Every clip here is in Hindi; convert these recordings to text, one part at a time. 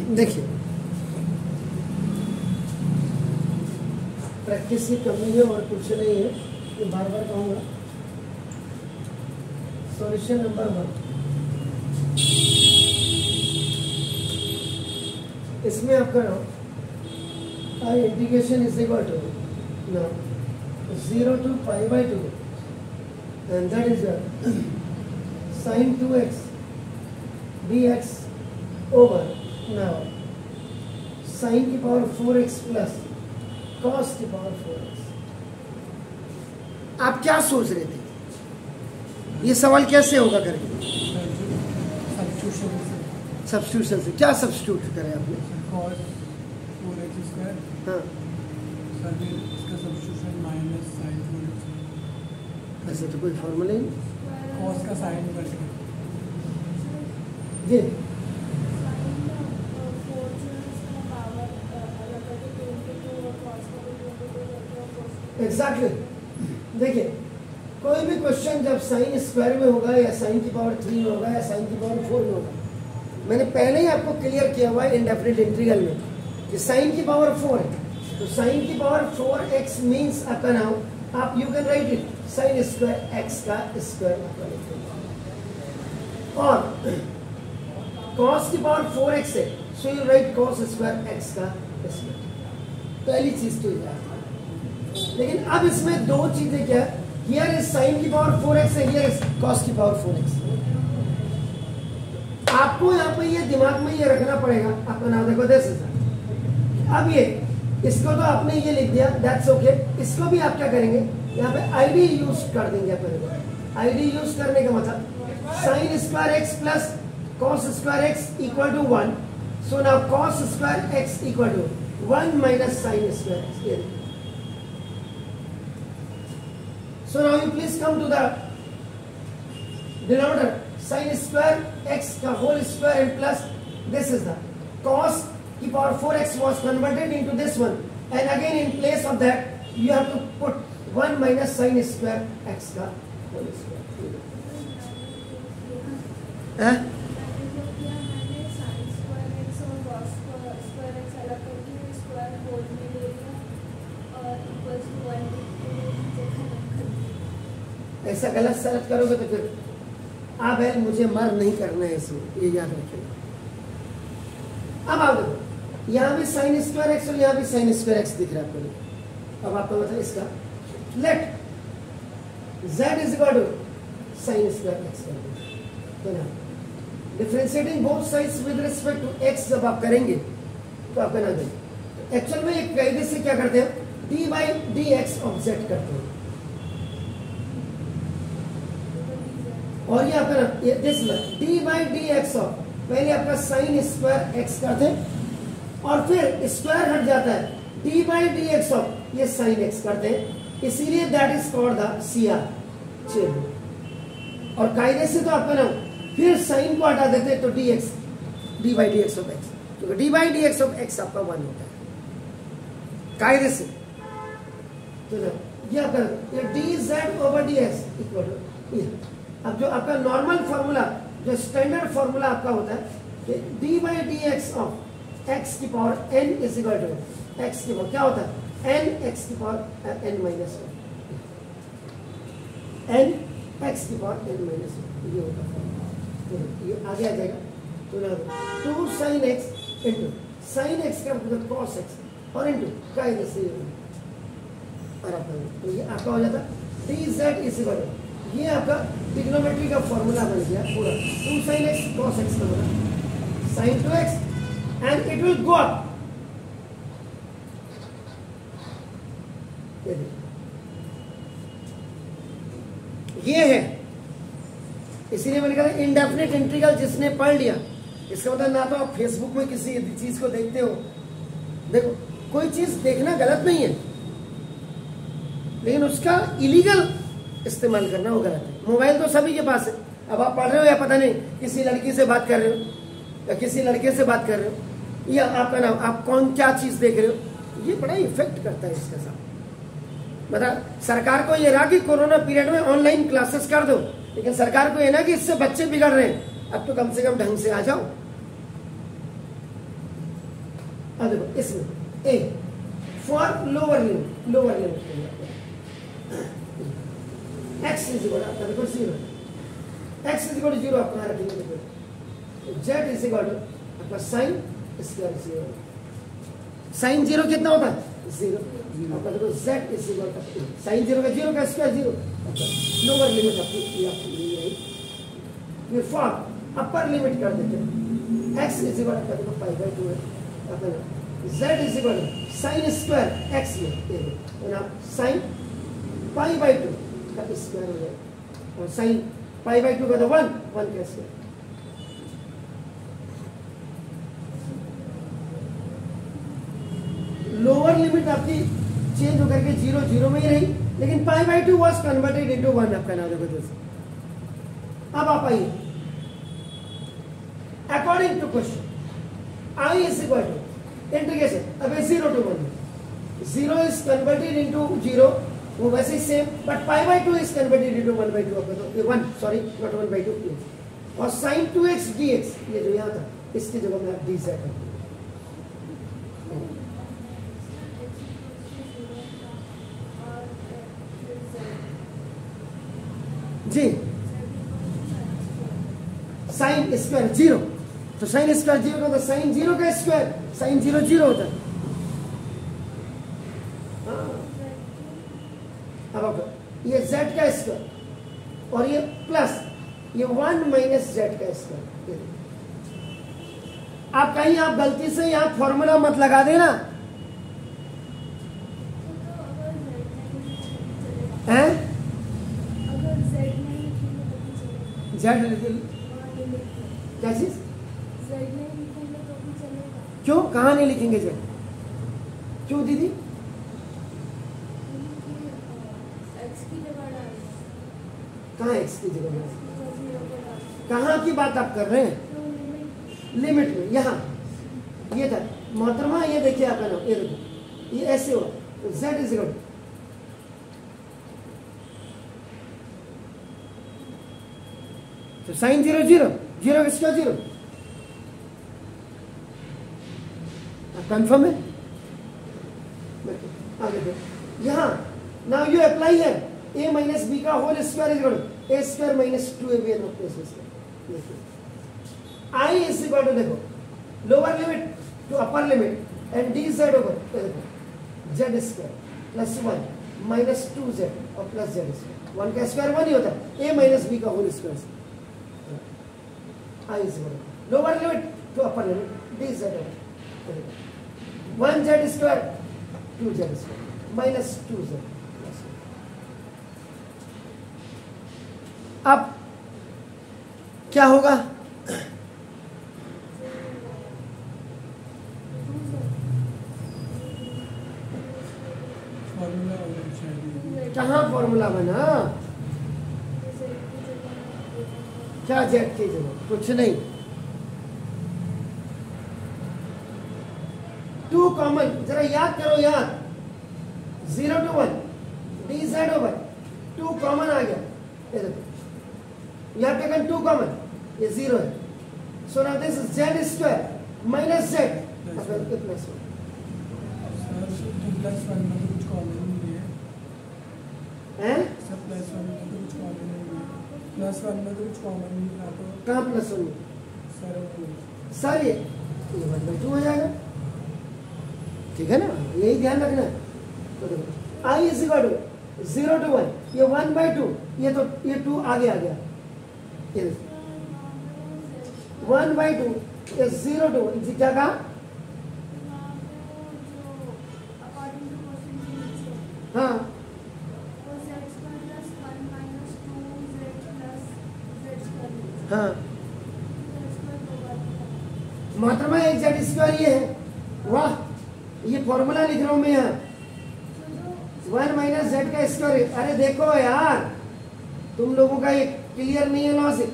देखिए प्रैक्टिस की कमी है और कुछ नहीं है, ये बार बार कहूँगा। सॉल्यूशन नंबर 1, इसमें आपका integration is equal to 0 to π/2 and that is sin 2x dx over now sin की पावर 4x प्लस cos की पावर 4x। आप क्या सोच रहे थे, ये सवाल कैसे होगा करके? सब्स्टिट्यूशन से क्या सब्स्टिट्यूट करें आपने? cos 4x स्क्वायर, हाँ इसका सब्स्टिट्यूशन माइनस sin 4x, ऐसा तो कोई फॉर्मूला ही नहीं। cos का sin करके जी एग्जैक्टली। देखिए कोई भी क्वेश्चन जब साइन स्क्वायर में होगा या साइन की पावर 3 में होगा या साइन की पावर 4 में होगा, मैंने पहले ही आपको क्लियर किया हुआ है इंडेफिनिट इंटीग्रल में कि साइन की पावर 4 है, तो साइन की पावर 4x मीन्स आपका नाउ आप you can write it sign square x का स्क्वायर और cos की पावर 4x है, so you right cos square x का स्क्वायर। पहली चीज तो ये है। लेकिन अब इसमें दो चीजें क्या है, हियर इज साइन की पावर 4x है, हियर इज cos की पावर 4x। आपको यहाँ पे ये दिमाग में ये रखना पड़ेगा। आपका नाम देखो दिस इज, अब ये इसको तो आपने ये लिख दिया, दैट्स ओके। इसको भी आप क्या करेंगे, यहाँ पे आईडी यूज कर देंगे। अपने आईडी यूज करने का मतलब sine square x plus cos square x equal to 1, so now cos square x equal to 1 minus sine square x। So now you please come to the denominator, sin square x का whole square and plus this is the cos की power 4x was converted into this one, and again in place of that you have to put 1 minus sin square x का whole square। हाँ? ऐसा गलत शरत करोगे तो फिर आप है मुझे मार नहीं करना है, इसमें ये याद रखिएगा। अब आप देखो यहाँ भी साइन स्क्वायर एक्स और यहाँ भी साइन स्क्वायर एक्स दिख रहा है आपको। अब आपका मतलब इसका let z is equal to sine square x कर दो, तो ना differentiating both sides with respect to x जब आप करेंगे तो आपका ना देंगे। एक्चुअल में एक कायदे से क्या करते हैं, d/dx ऑफ z करते हैं, और ये आपका दिस d/dx ऑफ पहले आपका साइन स्क्वायर x करते हैं और फिर स्क्वायर हट जाता है, d/dx ऑफ ये साइन x करते हैं, इसीलिए that is called the CR chain. और कायदे से तो आपका ना फिर साइन को हटा देते हैं तो d/dx ऑफ x, क्योंकि d/dx ऑफ x आपका 1 होता है कायदे से। तो ये आपका ये dz/dx इक्वल टू, अब जो आपका नॉर्मल फॉर्मूला, जो स्टैंडर्ड फॉर्मूला आपका होता है कि d/dx ऑफ x की power n is equal to x की पावर क्या होता है n x की power n minus 1, n x की पावर n माइनस 1, ये होता है। ये आगे आ जाएगा तो 2 sin x into sin x का मतलब cos x और इंटू का से, और आपका तो ये आपका हो जाता dz इज इक्वल टू, ये आपका ट्रिग्नोमेट्री का फॉर्मूला बन गया पूरा, 2 sin x cos x का बना sin 2x and it will go up। ये है, इसीलिए मैंने कहा इंडेफिनिट इंटीग्रल जिसने पढ़ लिया, इसका मतलब ना तो आप फेसबुक में किसी चीज को देखते हो, देखो कोई चीज देखना गलत नहीं है, लेकिन उसका इलीगल इस्तेमाल करना वो गलत है। मोबाइल तो सभी के पास है, अब आप पढ़ रहे हो या पता नहीं किसी लड़की से बात कर रहे हो या किसी लड़के से बात कर रहे हो, या आपका नाम आप कौन क्या चीज देख रहे हो, ये बड़ा इफेक्ट करता है इसके साथ। मतलब सरकार को ये रहा कि कोरोना पीरियड में ऑनलाइन क्लासेस कर दो, लेकिन सरकार को ये ना कि इससे बच्चे बिगड़ रहे हैं, अब तो कम से कम ढंग से आ जाओ। अब देखो इसमें A for lower limit x is equal आपका देखो 0, एक्स इज इक्वल 0 आप कहाँ रखेंगे देखो, जेड इज इक्वल आपका साइन स्क्वायर 0, साइन 0 कितना होता है 0, आपका देखो जेड इज इक्वल साइन 0 का 0 का स्क्वायर 0, लोअर लिमिट आपकी ये आई। फिर फॉर अपर लिमिट कर देते हैं, एक्स इज इक्वल आपका देखो पाई बाई 2 है, आपका Z is equal sign square x में साइन पाई बाई 2 का स्क्वायर हो जाएगा, और साइन पाई बाई 2 का तो 1 का स्क्वायर। लोअर लिमिट आपकी चेंज होकर के 0 0 में ही रही, लेकिन pi by 2 was converted into 1 आपका नाम देखो जैसे। अब आप आइए according to question I is equal to integration, अब 0 to 1, 0 इज कन्वर्टेड इनटू 0 वो वैसे ही same, but pi by 2 is converted into 1 by 2 आपका तो 1 सॉरी नॉट 1 बाई 2 और साइन 2x dx ये जो यहाँ था इसकी जगह में आप डी सेट कर जी। साइन स्क्वायर 0 तो साइन स्क्वायर 0 का तो साइन 0 का स्क्वायर साइन 0 0 होता है। अब ये z का स्क्वायर और ये प्लस ये 1 माइनस z का स्क्वायर। आप कहीं आप गलती से यहाँ फॉर्मूला मत लगा देना हैं, जेड क्या चीज क्यों कहाँ नहीं लिखेंगे जेड, क्यों दीदी कहाँ एक्स की जगह, कहाँ की बात आप कर रहे हैं, लिमिट में यहाँ ये था मोहतरमा, ये देखिए आपका नाम ये देखो ये ऐसे हो जेड इज इक्वल तो साइन 0 0 0 किसका 0 कंफर्म है। आगे देखो यहाँ नाउ यू अप्लाई है a माइनस बी का whole square is equal a square minus 2ab I is equal to देखो lower limit to upper limit and D Z over देखो Z square plus 1 minus 2z और प्लस जेड स्क्वायर 1 का स्क्वायर 1 ही होता है a माइनस बी का whole square I is equal to lower limit to upper limit dz over 1z square 2z square minus 2z plus 1। अब क्या होगा, कहाँ फॉर्मूला बना, क्या जेड की जगह कुछ नहीं, 2 कॉमन जरा याद करो याद 0 to 1 D Z over 2 common आ गया, ये देखो यू हैव टेकन 2 कॉमन ये 0 है, so now this is Z square minus Z plus 1 plus 1 में कुछ कॉमन नहीं है सब प्लस 1 में कुछ कॉमन नहीं है, प्लस 1 में कुछ कॉमन नहीं था तो कहाँ प्लस 1 सर ये 1 बाई 2 हो जाएगा, ठीक है ना, यही ध्यान रखना है। तो देखो आई इज इक्वल टू 0 to 1 ये 1 बाई 2 ये तो ये 2 आगे आ गया, ये 1 बाई 2 ये 0 to 1 क्या कहा, हाँ हाँ मात्रा एक जेड स्क्वायर ये है, वाह ये फॉर्मूला लिख रहा हूं मैं यहाँ 1 माइनस जेड का स्क्वायर। अरे देखो यार तुम लोगों का ये क्लियर नहीं है लॉजिक,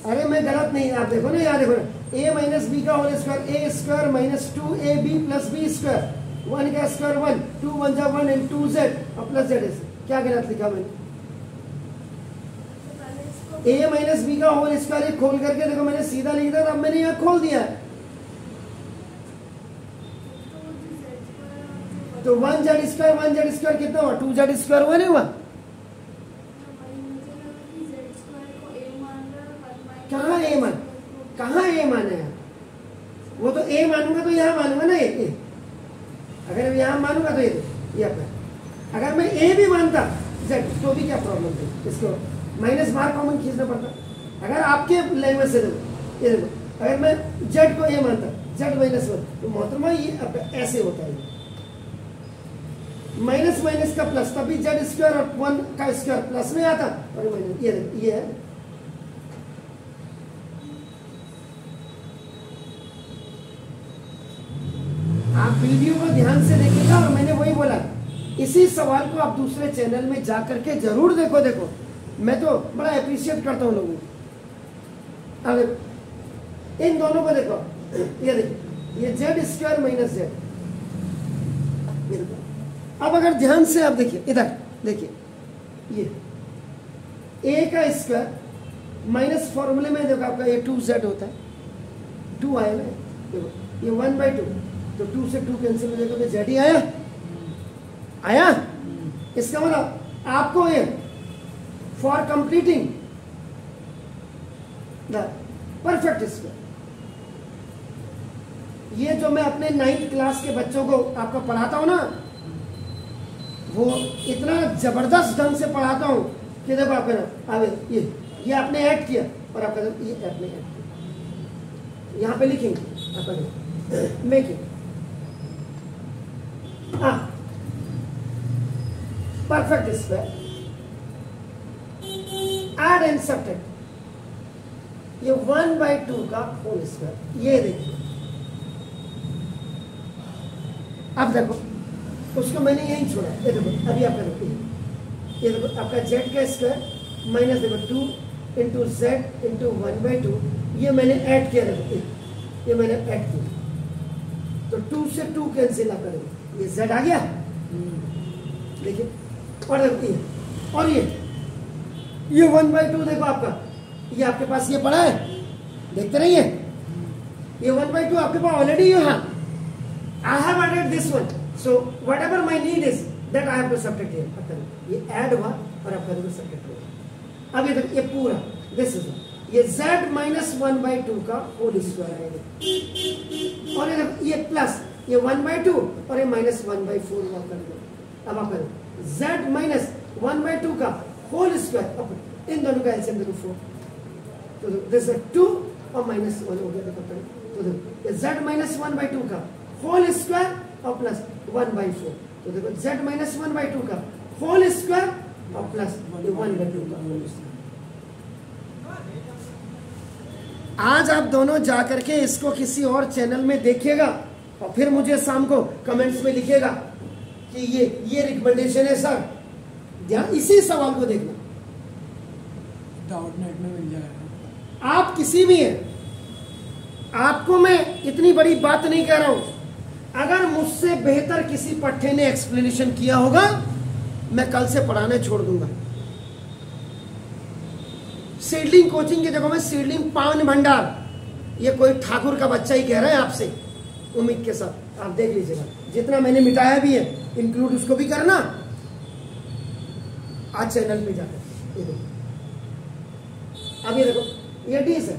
अरे मैं गलत नहीं, आप देखो ना यार देखो ना a माइनस बी का whole square a square minus 2ab plus b square 1 का स्क्वायर 1 2 1 जा 1 एंड 2z और प्लस z क्या गलत लिखा मैंने, a माइनस बी का होल स्क्वायर खोल करके देखो मैंने सीधा लिख दिया, अब मैंने यहाँ खोल दिया तो 1z² कितना हुआ? 2z² हुआ नहीं हुआ? कहाँ ए मान, कहाँ ए मान है? वो तो ए मानूंगा तो यहाँ मानूंगा ना ए। अगर यहाँ मानूंगा तो ये अपना। अगर मैं ए भी मानता z तो भी क्या प्रॉब्लम थी? इसको माइनस बाहर कॉमन खींचना पड़ता। अगर आपके लैंग्वेज से देखो, ये देखो, अगर मैं z को ए मानता, z-1 तो मोहतरमा ये ऐसे होता है, माइनस माइनस का प्लस, तभी z² और 1 का स्क्वायर प्लस में आता, और ये है। आप वीडियो को ध्यान से देखिएगा, और मैंने वही बोला, इसी सवाल को आप दूसरे चैनल में जा करके जरूर देखो। मैं तो बड़ा अप्रिशिएट करता हूं लोगों को। अब इन दोनों को देखो, ये देखिए, ये z² माइनस z। अब अगर ध्यान से आप देखिए, इधर देखिए, ये a का स्क्वायर माइनस फॉर्मूले में देखो आपका ये 2z होता है, 2 आया ना, देखो ये 1/2, तो 2 से 2 कैंसिल हो जाएगा तो z ही आया। इसका मतलब आपको ये for completing the perfect square, ये जो मैं अपने 9th क्लास के बच्चों को आपका पढ़ाता हूं ना, वो इतना जबरदस्त ढंग से पढ़ाता हूं कि देखो आपका ना, अब ये आपने ऐड किया और आपका ये आपने ऐड किया, यहां पे लिखेंगे आपका making perfect square, add and subtract, ये 1/2 का होल स्क्वायर। ये देखिए, अब देखो उसको मैंने यही छोड़ा, ये देखो अभी आपका देखो, ये देखो आपका z का स्क्वायर माइनस देखो 2 इंटू z इंटू 1/2, ये मैंने ऐड किया, देखो ये मैंने ऐड किया, तो 2 से 2 कैंसिल आप करेंगे, ये z आ गया, देखिए, और देखो ये, और ये 1/2 देखो आपका, ये आपके पास ये पड़ा है, देखते रहिए, ये 1/2 आपके पास already you have, I have added this one, so whatever my need is that I have to subtract here. ये ऐड हुआ और आपका देखो सब्ट्रैक्ट हुआ। अब ये देखो, ये पूरा दिस इज ये z माइनस 1/2 का होल स्क्वायर है, और ये देखो ये प्लस ये 1/2 और ये माइनस 1/4 हुआ कर दो। अब आप करो z माइनस 1/2 का होल स्क्वायर, इन दोनों का एलसीएम देखो 4, तो दिस इज 2 और माइनस 1 हो गया, तो देखो z माइनस 1/2 का होल स्क्वायर और प्लस 1/4, तो देखो z माइनस 1/2 का होल स्क्वायर और प्लस 1/2 का होल स्क्वायर। आज आप दोनों जाकर के इसको किसी और चैनल में देखिएगा, और फिर मुझे शाम को कमेंट्स में लिखिएगा कि ये रिकमेंडेशन है सर, ध्यान इसी सवाल को देखना, डाउट नेट में मिल जाएगा। आप किसी भी हैं, आपको मैं इतनी बड़ी बात नहीं कह रहा हूं, अगर मुझसे बेहतर किसी पट्टे ने एक्सप्लेनेशन किया होगा, मैं कल से पढ़ाने छोड़ दूंगा। सीडलिंग कोचिंग की जगह में सीडलिंग पावन भंडार, ये कोई ठाकुर का बच्चा ही कह रहा है आपसे, उम्मीद के साथ आप देख लीजिएगा, जितना मैंने मिटाया भी है इंक्लूड उसको भी करना आज चैनल पे जाकर। ये देखो, अब ये देखो ये डीस है,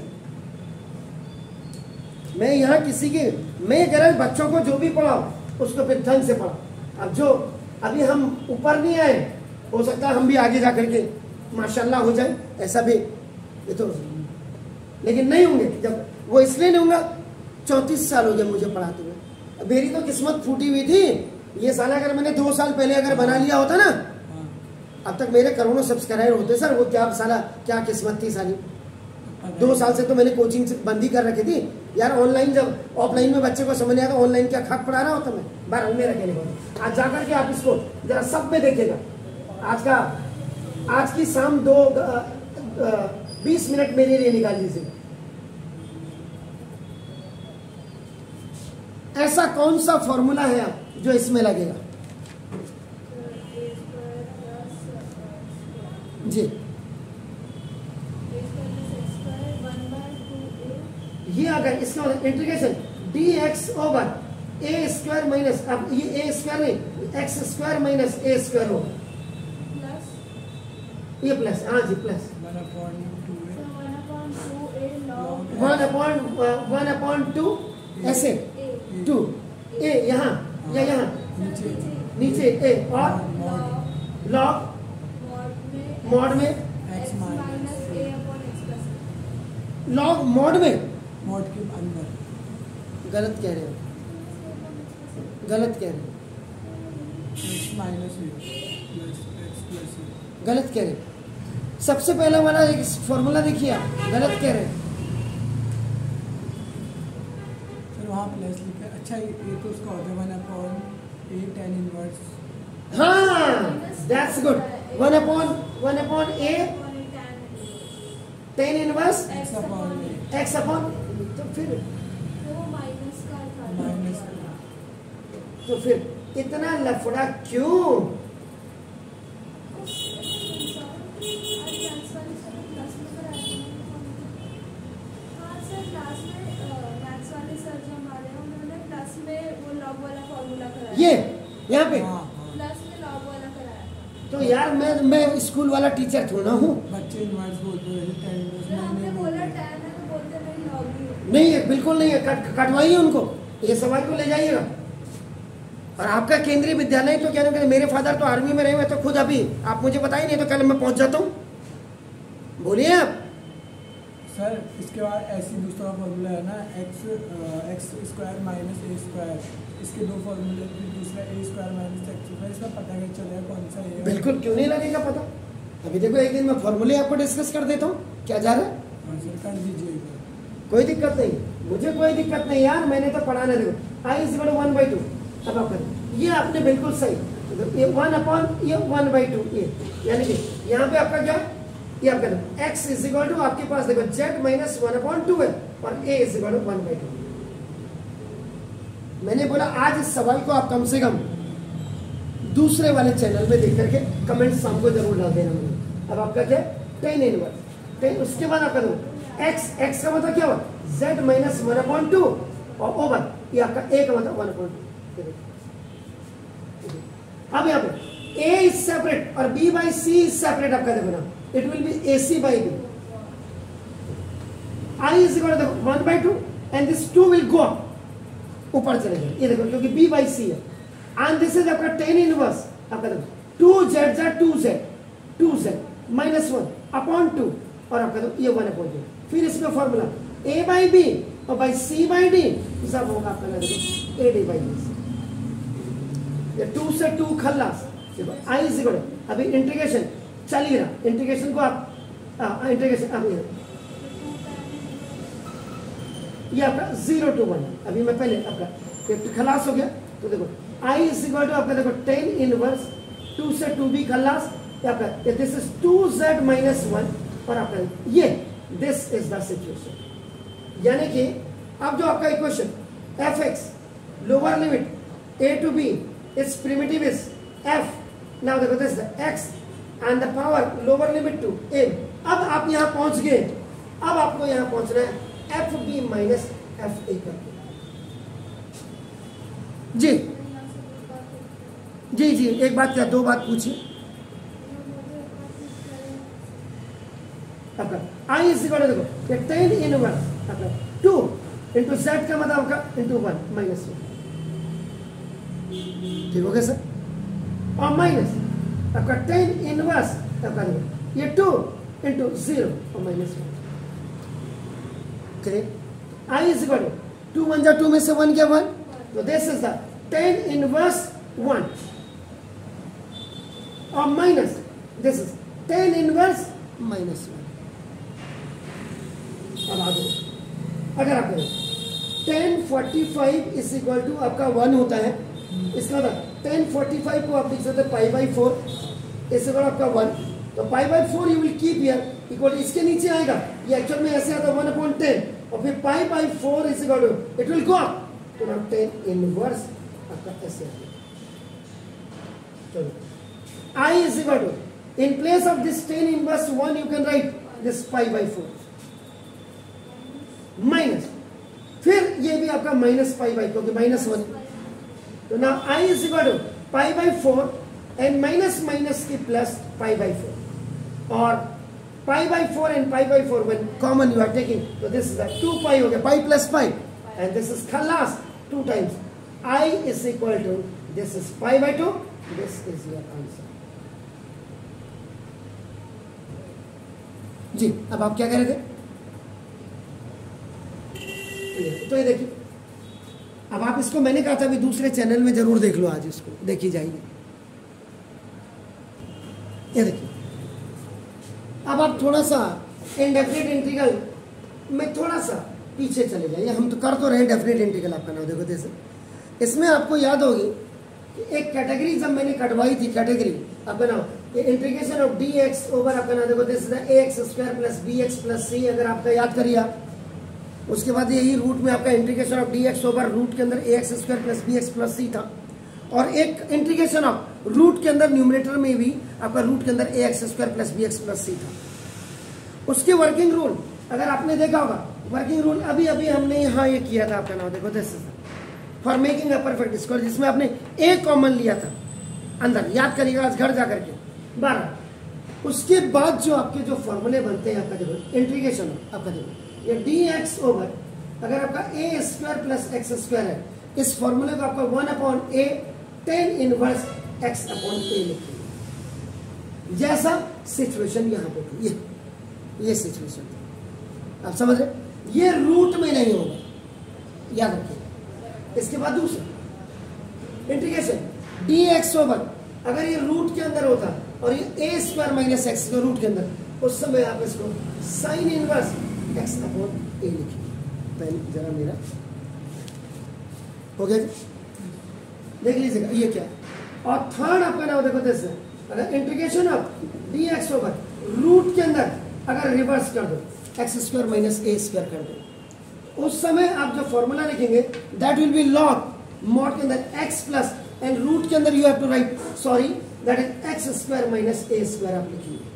मैं यहाँ किसी की, मैं कह रहा हूं बच्चों को जो भी पढ़ाओ उसको फिर ढंग से पढ़ाओ। अब जो अभी हम ऊपर नहीं आए, हो सकता है हम भी आगे जाकर के माशाल्लाह हो जाए, ऐसा भी ये तो, लेकिन नहीं होंगे जब वो, इसलिए नहीं होगा 34 साल हो गए मुझे पढ़ाते हुए, मेरी तो किस्मत फूटी हुई थी। ये साला अगर मैंने 2 साल पहले अगर बना लिया होता ना, अब तक मेरे करोड़ों सब्सक्राइबर होते सर। वो क्या साला क्या किस्मत थी साली। 2 साल से तो मैंने कोचिंग बंदी कर रखी थी यार। ऑनलाइन जब ऑफलाइन में बच्चे को समझ नहीं आता, ऑनलाइन क्या खाक पढ़ा रहा होता मैं, बार मेरा कहने को। आज जाकर के आप इसको जरा सब में देखिएगा। आज की शाम 20 मिनट मेरे लिए निकाल लीजिए। ऐसा कौन सा फॉर्मूला है जो इसमें लगेगा जी? ये अगर इसका integration dx over a square minus, अब ये a स्क्वायर नहीं, x square minus a square होगा, ये प्लस, हाँ जी प्लस 1/2 ऐसे 2 ए यहाँ या यहाँ नीचे ए और लॉग मॉड में लॉग मॉड में मॉड के अंदर गलत कह रहे हो, गलत कह रहे हो, x माइनस ए प्लस एक्स प्लस ए। गलत कह रहे हो। सबसे पहला वाला एक फॉर्मूला देखिए आप, गलत कह रहे हैं। सर वहाँ प्लस लिखा है। अच्छा ये तो उसका होता है 1/a tan इनवर्स। हाँ that's good, 1/a tan inverse x upon, तो फिर माइनस तो फिर इतना लफड़ा क्यों? ये यहाँ पे तो यार मैं स्कूल वाला टीचर थोड़ा हूँ। बच्चे इनवर्स बोलते हैं tan इनवर्स नहीं है, बिल्कुल नहीं है, कटवाइए उनको, ये सवाल को ले जाइएगा। और आपका केंद्रीय विद्यालय तो क्या ना, मेरे फादर तो आर्मी में रहे हुए, तो खुद अभी आप मुझे बताइए, नहीं तो कल मैं पहुंच जाता हूँ। बोलिए आप। सर इसके बाद ऐसी दूसरा फॉर्मूला है ना x square minus a square, इसके दो फॉर्मूले, फिर दूसरा ए स्क्वायर माइनस एक्स स्क्वायर, इसका पता नहीं चलेगा कौन सा है। बिल्कुल क्यों नहीं लगेगा पता। अभी देखो एक दिन मैं फॉर्मूले आपको डिस्कस कर देता हूँ, क्या जा रहा है। हाँ सर कर दीजिएगा, कोई दिक्कत नहीं, मुझे कोई दिक्कत नहीं यार, मैंने तो पढ़ाना। देखो आई इज 1/2, अब आप करें, ये आपने बिल्कुल सही, ये 1/2 ये, यानी कि यहाँ पे आपका क्या, ये आपका x इज इक्वल टू आपके पास देखो z माइनस 1/2 है और a इज इक्वल टू 1/2। मैंने बोला आज इस सवाल को आप कम से कम दूसरे वाले चैनल में देख करके कमेंट शाम को जरूर डाल देना मुझे। अब आपका क्या tan इनवर्स, उसके बाद आपका देखो x का मतलब क्या हुआ z माइनस 1/2 और ओवर ये आपका a का मतलब 1/2। अब यहाँ पे a इज सेपरेट और b by c is separate, आपका देखो ना it will be ac by b, I is equal to 1/2 and this 2 will go up, ऊपर चलेगा, ये देखो क्योंकि b by c है, and this is आपका tan इनवर्स, आपका देखो 2z minus 1 upon 2 और आपका देखो ये 1/2, फिर इसमें फॉर्मूला a by b और by c by d सब होगा आपका देखो ad by b, ये 2 से 2 खल्लास, I is equal to अभी इंटीग्रेशन चल ही रहा, इंटीग्रेशन को आप इंटीग्रेशन अब ये आपका 0 to 1, अभी मैं पहले आपका खलास हो गया, तो देखो I इज इक्वल टू आपका देखो tan इनवर्स 2 से 2b खलास, आपका दिस इज 2z माइनस 1 और आपका ये दिस इज द सिचुएशन, यानी कि अब जो आपका equation fx lower limit a to b is primitive is f, now देखो this x and the power lower limit to a। अब आप यहां पहुंच गए, अब आपको यहां पहुंचना है fb माइनस fa करके। जी जी जी एक बात क्या, दो बात पूछिए। आपका i इज इक्वल टू देखो ये tan इनवर्स आपका 2 इंटू z का मतलब आपका इंटू 1 माइनस 1, ठीक हो गया सर, और माइनस आपका tan इनवर्स आपका ये 2 इंटू 0 और माइनस 1, ठीक। I इज इक्वल टू 2 1 जा 2 में से 1 क्या 1, तो this is the tan inverse 1 और minus this is tan inverse minus 1। अब आगे अगर आप करें tan 45 इज इक्वल टू आपका 1 होता है, इसका मतलब tan 45 को आप लिख सकते हैं π/4 इस इक्वल आपका 1, तो π/4 you will keep here equal इसके नीचे आएगा, ये एक्चुअल में ऐसे आता है 1/10 और फिर π/4 is equal to it will go up, तो नाउ tan इनवर्स आपका ऐसे आएगा। चलो I is equal to in place of this tan inverse 1 you can write this π/4 minus, फिर ये भी आपका माइनस π/, क्योंकि -1, तो now I is equal to pi by 4 and minus minus की प्लस पाई बाई 4 और pi by 4 and pi by 4 when common you are taking तो दिस इज 2 पाई हो गया pi plus pi and this is खलास 2 times I is equal to this is pi by 2. This is your answer. जी अब आप क्या कह रहे थे? तो ये देखिए अब आप इसको मैंने कहा था भी दूसरे चैनल में जरूर देख लो आज इसको देखी जाएगी। ये देखिए अब आप थोड़ा सा इनडेफिनिट इंटीग्रल में थोड़ा सा पीछे चले जाइए। हम तो कर तो रहे डेफिनेट इंटीग्रल आपका नाम देखो जैसे इसमें आपको याद होगी कि एक कैटेगरी जब मैंने कटवाई थी कैटेगरी आपका नाम integration of D x over आपका नाम देखो this is A X square plus B X plus C अगर आपका याद करिए आप उसके बाद यही रूट में आपका integration of D x over root के अंदर A X square plus B X plus C था और एक इंटीग्रेशन ऑफ रूट के अंदर न्यूमरेटर में भी आपका रूट के अंदर A X square plus B X plus C था। उसके वर्किंग रूल अगर आपने देखा होगा वर्किंग रूल अभी अभी हमने यहाँ ये किया था आपका नाम देखो this is for making a perfect square जिसमें आपने ए कॉमन लिया था अंदर याद करिएगा आज घर जाकर के 12 उसके बाद जो आपके जो फॉर्मूले बनते हैं आपका देखो इंटीग्रेशन आपका देखो ये डी एक्स ओवर अगर आपका ए स्क्वायर प्लस एक्स स्क्वायर है इस फॉर्मूले को आपका 1 अपॉन ए टेन इनवर्स एक्स अपॉन ए लिखेंगे जैसा सिचुएशन यहाँ पे थी ये सिचुएशन थी आप समझ रहे ये रूट में नहीं होगा याद रखिए। इसके बाद दूसरा इंटीग्रेशन डी एक्स ओवर अगर ये रूट के अंदर होता और ये ए स्क्वायर माइनस एक्स के रूट के अंदर उस समय आप इसको साइन इनवर्स एक्स अपॉन ए लिखिए। पहले जरा मेरा हो गया देख लीजिएगा ये क्या है और थर्ड आपका नाम देखो जैसे अगर integration of D x over root के अंदर अगर रिवर्स कर दो x square minus a square कर दो उस समय आप जो फॉर्मूला लिखेंगे that will be log mod के अंदर एक्स प्लस एंड रूट के अंदर you have to write sorry that is x square minus a square आप लिखेंगे।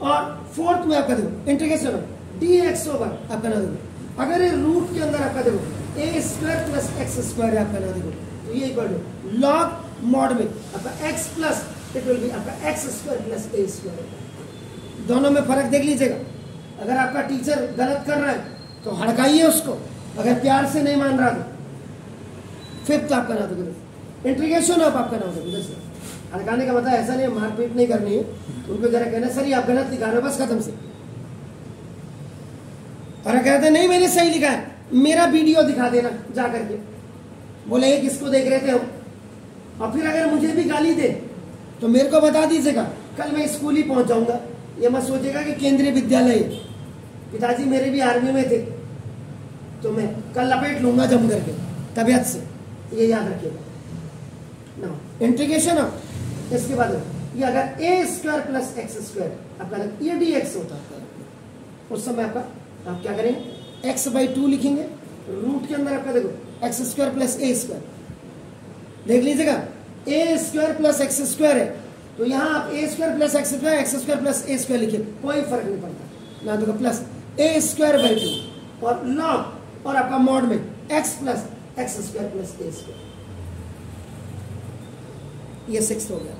और फोर्थ में आपका देखो integration of D x over आपका नाम देखो अगर ये रूट के अंदर आपका देखो ए स्क्वायर प्लस एक्स स्क्वायर है आपका नाम देखो तो ये इक्वल टू लॉग मॉड में आपका x plus it will B आपका x square plus A square. दोनों में फर्क देख लीजिएगा अगर आपका टीचर गलत कर रहा है तो हड़काइए उसको अगर प्यार से नहीं मान रहा तो फिफ्थ आपका नाम देखो इंटीग्रेशन ऑफ आपका नाम देखो जैसे हड़काने का मतलब ऐसा नहीं है मारपीट नहीं करनी है उनको जरा कहना सर ये आप गलत लिखा रहे हो बस खत्म से और कहते नहीं मैंने सही लिखा है मेरा वीडियो दिखा देना जा करके बोले ये किसको देख रहे थे हम और फिर अगर मुझे भी गाली दे तो मेरे को बता दीजिएगा कल मैं स्कूल ही पहुंच जाऊंगा ये मत सोचेगा कि केंद्रीय विद्यालय पिताजी मेरे भी आर्मी में थे तो मैं कल लपेट लूंगा जम करके तबियत से ये याद रखिएगा ना इंटीग्रेशन ऑफ इसके बाद ये अगर ए स्क्वायर प्लस एक्स स्क्वायर आपका ये डी एक्स होता है उस समय आपका आप क्या करेंगे एक्स बाई 2 लिखेंगे रूट के अंदर आपका देखो X square plus A square देख लीजिएगा A square plus x square है तो यहाँ आप ए square plus x square plus A square लिखिए कोई फर्क नहीं पड़ता ना देखो प्लस ए स्क्वायर बाई 2 और लॉग और आपका मॉड में X plus x square plus A square ये 6 हो गया।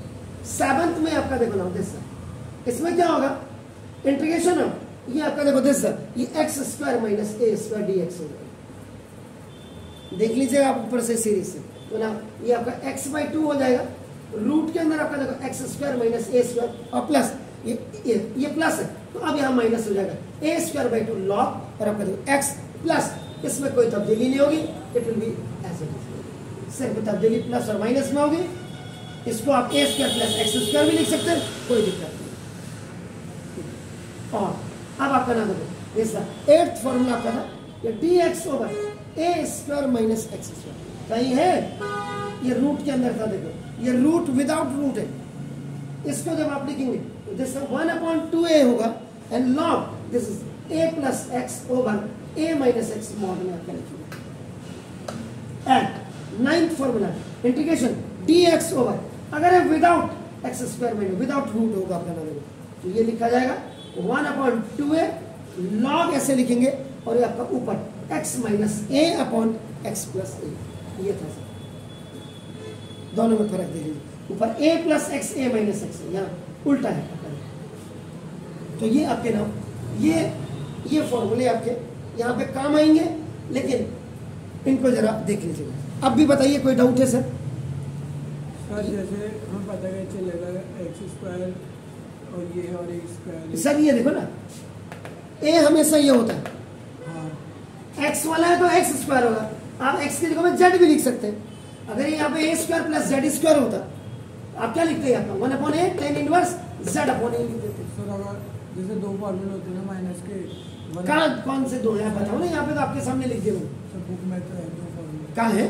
7th में आपका देखो ना दिस इसमें क्या होगा इंटीग्रेशन ऑफ ये आपका देखो दिस ये x square minus a square D x हो जाएगा देख लीजिएगा आप ऊपर से सीरीज से तो ना ये आपका एक्स बाई 2 हो जाएगा रूट के अंदर आपका देखो X square minus a square और प्लस ये प्लस है तो अब यहाँ माइनस हो जाएगा ए स्क्वायर बाई 2 लॉग और आपका देखो एक्स प्लस इसमें कोई तब्दीली नहीं होगी it will be as it is सिर्फ तब्दीली प्लस और माइनस में होगी इसको आप ए स्क्वायर प्लस एक्स स्क्वायर भी लिख सकते हैं कोई दिक्कत नहीं। और अब आपका नाम देखो इसका 8th फॉर्मूला आपका था ये डी एक्स ओवर ए स्क्वायर माइनस एक्स स्क्वायर कहीं है ये रूट के अंदर था देखो ये रूट विदाउट रूट है इसको जब आप लिखेंगे तो दिस 1/2a होगा and log this is a plus x over a minus x mod में आपका लिखेंगे। And 9th formula integration dx over अगर है विदाउट एक्स स्क्वायर में विदाउट रूट होगा आपका नाम तो ये लिखा जाएगा 1/2a लॉग ऐसे लिखेंगे और ये आपका ऊपर x minus a upon X plus A ये था दोनों में फर्क देख लीजिए, ऊपर a plus X a minus X, यहाँ उल्टा है। तो ये आपके नाम ये फॉर्मूले आपके यहाँ पे काम आएंगे, लेकिन इनको जरा देख लीजिएगा। अब भी बताइए कोई डाउट है सर? सर जैसे हम पता क्या चलेगा एक्स स्क्वायर और ये है और ए स्क्वायर। सर ये देखो ना, a हमेशा ये होता है, हाँ x वाला है तो एक्स स्क्वायर होगा। आप x की जगह में z भी लिख सकते हैं। अगर यहाँ पे a square plus Z square होता, आप क्या लिखते हैं? 1/a tan इनवर्स z/a लिख देते। सर अगर जैसे दो फॉर्मूले होते हैं ना माइनस के, कहाँ कौन से दो है बताओ ना, यहाँ पे तो आपके सामने लिख दिया। सर बुक में तो है दो फॉर्मूले। कहाँ है?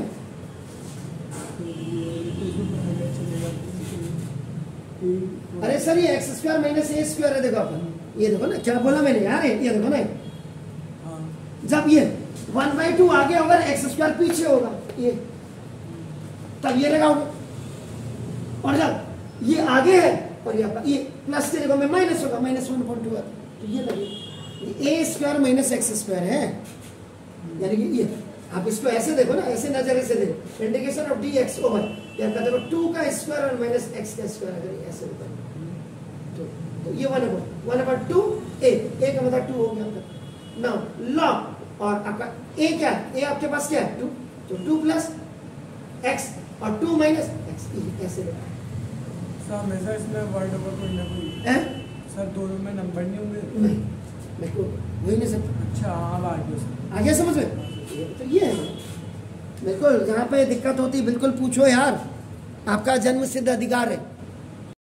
तो ये इसमें पता क्या चलेगा? अरे सर ये x square minus a square है, देखो अपन, ये देखो ना क्या बोला मैंने यार, ये देखो ना, हाँ जब ये 1/2 आगे होगा, एक्स स्क्वायर पीछे होगा, ये तब ये लगाओगे, और जब ये आगे है और ये प्लस के जगह में माइनस होगा, -1/2 है, तो ये लगे ए स्क्वायर माइनस एक्स स्क्वायर है। यानी कि ये आप इसको ऐसे देखो ना, ऐसे नजरिए से देखो, integration of D x over क्या कहते हैं 2 का स्क्वायर और माइनस एक्स का स्क्वायर, अगर ऐसे होता है तो ये 1/2 ए का मतलब 2 हो गया आपका। नाउ लॉग और आपका ए क्या है? ए आपके पास क्या है? 2, तो 2 प्लस एक्स और 2 माइनस एक्स, ऐसे लेगा। सर हमेशा इसमें वर्ड ओवर कोई ना कोई है सर, दोनों में नंबर नहीं होंगे? नहीं, मेरे को वही नहीं सकता। अच्छा हाँ अब आ गया सर, आ गया समझ में? तो ये है बिल्कुल, जहाँ पे दिक्कत होती बिल्कुल पूछो यार, आपका जन्म सिद्ध अधिकार है।